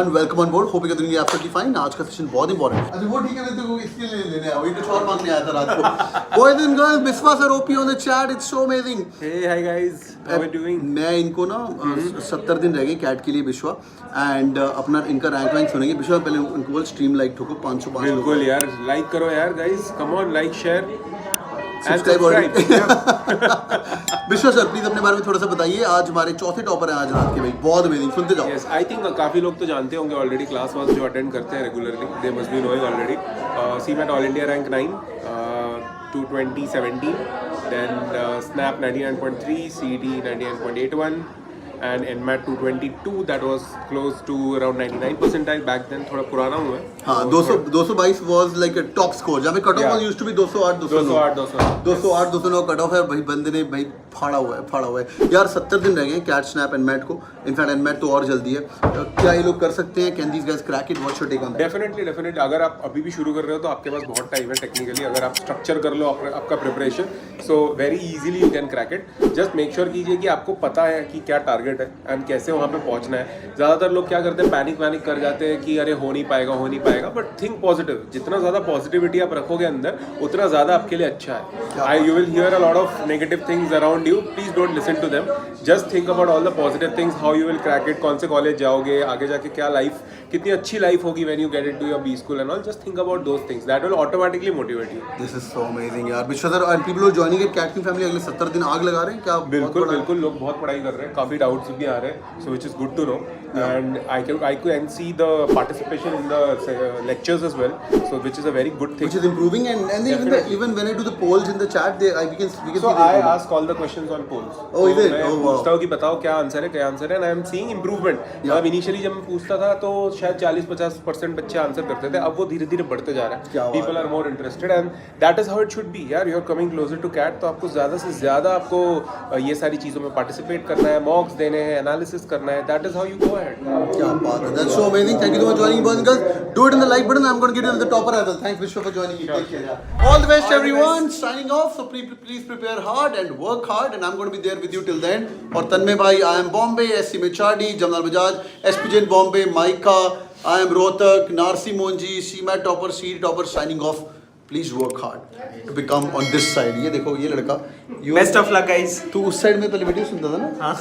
Welcome on board, hope you doing absolutely fine. आज का session बहुत इंपॉर्टेंट है। अच्छा वो ठीक है, मैं तो इसके लिए लेने आया, वही कुछ और मांगने आया था रात को। Boys and girls, Biswa sir OP on the chat, it's so amazing. Hey hi guys, how are you doing? मैं इनको ना 70 दिन रह गए कैट के लिए बिस्वा, एंड अपना इनका रैंक वैंक सुनेंगे। बिस्वा पहले उनको बोल स्ट्रीम लाइक ठोको 505 बिल्कुल यार, लाइक करो यार guys, come on, like share subscribe. Biswa sir please अपने बारे में थोड़ा सा बताइए। आज हमारे चौथे टॉपर हैं आज रात के भाई, बहुत अमेजिंग, सुनते जाओ। यस, आई थिंक काफ़ी लोग तो जानते होंगे ऑलरेडी, क्लास वास जो अटेंड करते हैं regularly, they must be knowing already. CMAT all India rank 9 to 2017, then Snap 99.3, CET 99.81 and NMAT 222, that was close to around 99 percentile back then, थोड़ा पुराना हुआ है। हाँ, 222 was like a top score, जहाँ पे cut off used to be 208 209 cut off है भाई। बंदे ने भाई फाड़ा हुआ है यार। 70 दिन रह गए कैट, स्नैप, एनमैट को। इनफैक्ट एनमैट तो और जल्दी है। क्या ये लोग कर सकते हैं? Can these guys crack it? What's your take on that? Definitely अगर आप अभी भी शुरू कर रहे हो तो आपके पास बहुत टाइम है टेक्निकली। अगर आप स्ट्रक्चर कर लो आपका preparation, so very easily you can crack it. Just make sure कीजिए कि आपको पता है कि क्या टारगेट है एंड कैसे वहाँ पे पहुँचना है। ज़्यादातर लोग क्या करते हैं, पैनिक कर जाते हैं कि अरे हो नहीं पाएगा, बट थिंक पॉजिटिव। जितना ज़्यादा पॉजिटिविटी आप रखोगे अंदर, उतना ज़्यादा आपके लिए अच्छा है। You will hear a lot of negative things around you, please don't listen to them. Just think about all the positive things, how you will crack it, कौन से कॉलेज जाओगे, आगे जाके क्या लाइफ, कितनी अच्छी लाइफ होगी when you get into your B school and all. Just think about those things, that will automatically motivate you. This is so amazing यार। Biswa sir and people who joining it, CAT की family अगले 70 दिन आग लगा रहे हैं क्या? बिल्कुल लोग बहुत पढ़ाई कर रहे हैं, काफी डाउट्स भी आ रहे हैं, so which is good to know. And I can see the participation in the lectures as well, so which is a very good thing, which is improving, and even when I do the polls in the chat, we can so I ask all the questions on polls. Oh, is it? मैं पूछता हूँ कि बताओ क्या answer है, and I am seeing improvement. अब initially जब मैं पूछता था तो शायद 40-50% बच्चे आंसर करते थे, अब वो धीरे धीरे बढ़ते जा रहा है। People are more interested and that is how it should be यार। You are coming closer to CAT, तो आपको ज़्यादा से ज़्यादा आपको ये सारी चीज़ों में पार्टिसिपेट करना है, मॉक्स देने हैं, एनालिसिस करना है। That is how you go ahead. क्या बात है, that's so amazing. Thank you so much for joining, boys and girls. Do it in the like button. I'm going to get you to the topper as well. Thanks Vishwa for joining me. Take care. All the best everyone. Signing off. So please prepare hard and work hard, and I'm going to be there with you till the end. और तन्मय भाई, I am Bombay, SC Mechadi, Jamnal Bajaj, SPJ in Bombay, Maika, I am Rohtak, Narsi Monji, CMAT topper, CET topper, signing off. Please work hard to become on this side. ये देखो ये लड़का, best of luck guys. तू उस side में पहले video सुनता था ना? हाँ।